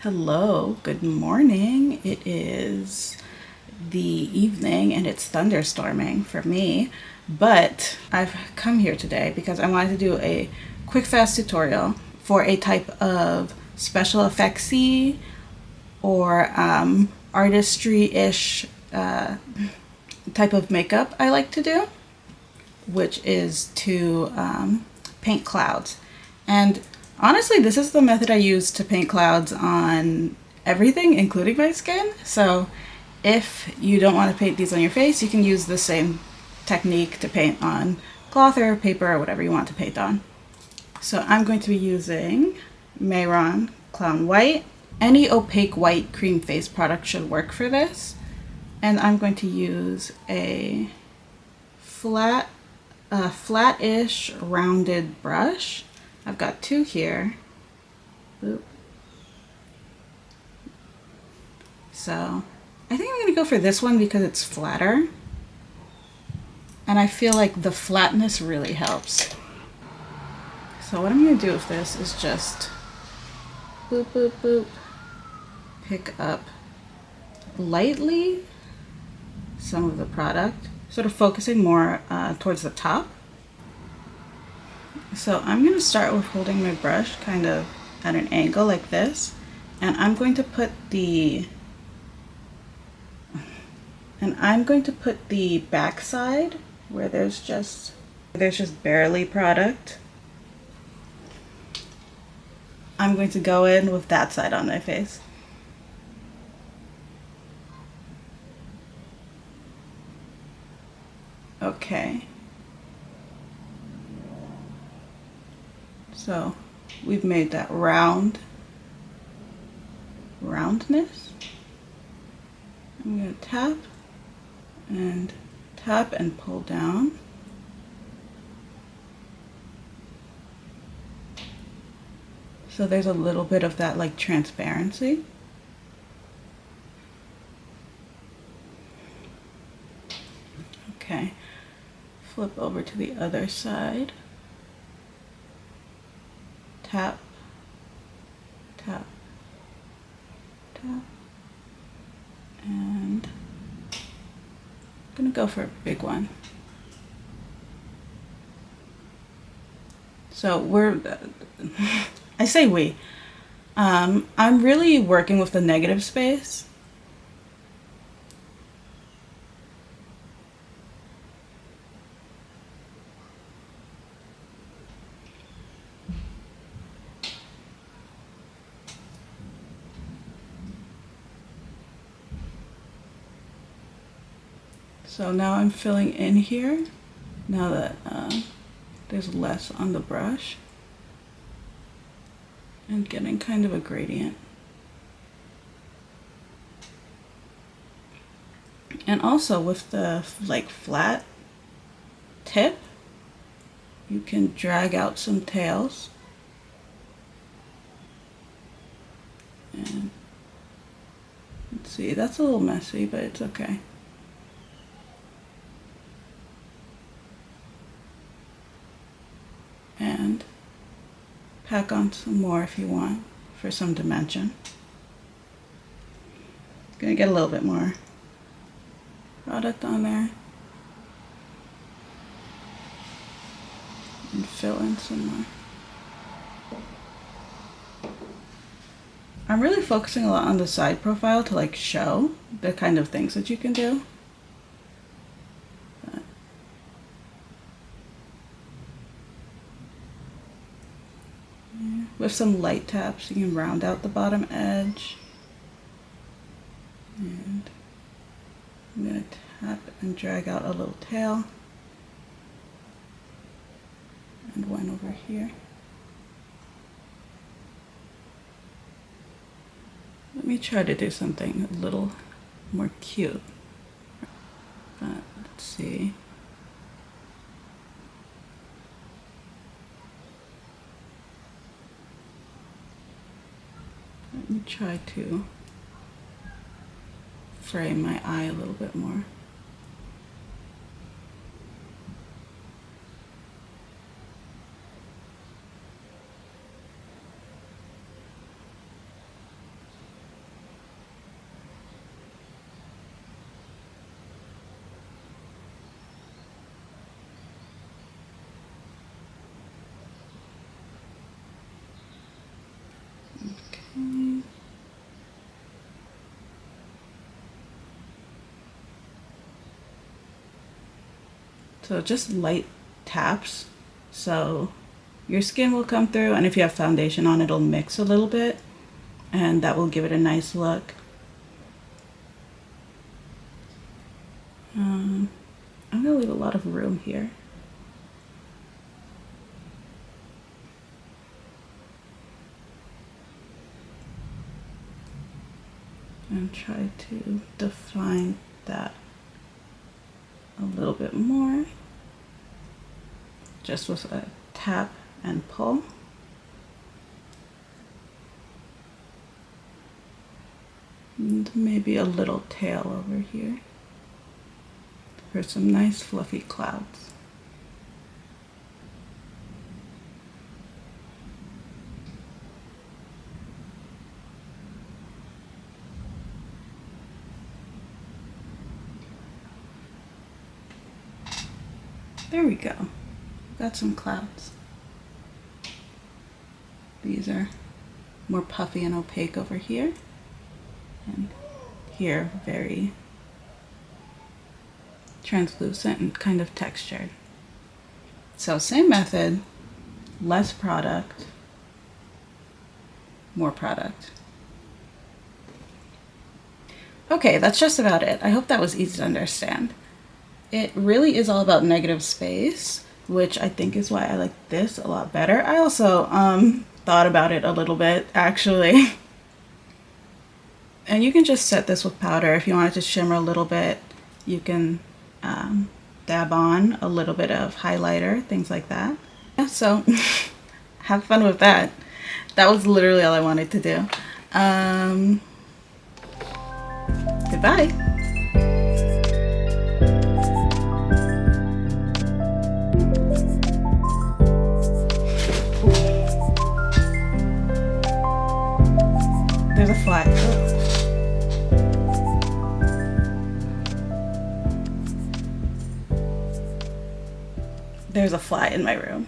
Hello, good morning. It is the evening and it's thunderstorming for me, but I've come here today because I wanted to do a quick fast tutorial for a type of special effectsy or artistry-ish type of makeup I like to do, which is to paint clouds. And honestly, this is the method I use to paint clouds on everything, including my skin. So if you don't want to paint these on your face, you can use the same technique to paint on cloth or paper or whatever you want to paint on. So I'm going to be using Mehron Clown White. Any opaque white cream face product should work for this. And I'm going to use a flat-ish rounded brush. I've got two here. Boop. So I think I'm going to go for this one because it's flatter. And I feel like the flatness really helps. So what I'm going to do with this is just boop, boop, boop. Pick up lightly some of the product, sort of focusing more towards the top. So I'm going to start with holding my brush kind of at an angle like this, and I'm going to put the back side where there's just barely product. I'm going to go in with that side on my face. Okay. So we've made that roundness. I'm going to tap and pull down. So there's a little bit of that like transparency. Okay, flip over to the other side. Tap, tap, tap, and I'm gonna go for a big one. So I say we. I'm really working with the negative space. So now I'm filling in here, now that there's less on the brush, and getting kind of a gradient. And also with the like flat tip, you can drag out some tails. And let's see, that's a little messy, but it's okay. And pack on some more if you want for some dimension. Gonna get a little bit more product on there and fill in some more. I'm really focusing a lot on the side profile to like show the kind of things that you can do. With some light taps, you can round out the bottom edge. And I'm going to tap and drag out a little tail. And one over here. Let me try to do something a little more cute. Let's see. Let me try to frame my eye a little bit more. So just light taps. So your skin will come through, and if you have foundation on, it'll mix a little bit, and that will give it a nice look. I'm gonna leave a lot of room here. And try to define that a little bit more, just with a tap and pull. And maybe a little tail over here for some nice fluffy clouds. There we go. Got some clouds. These are more puffy and opaque over here. And here, very translucent and kind of textured. So same method, less product, more product. Okay, that's just about it. I hope that was easy to understand. It really is all about negative space, which I think is why I like this a lot better. I also thought about it a little bit, actually. And you can just set this with powder. If you want it to shimmer a little bit, you can dab on a little bit of highlighter, things like that. Yeah, so have fun with that. That was literally all I wanted to do. Goodbye. There's a fly. There's a fly in my room.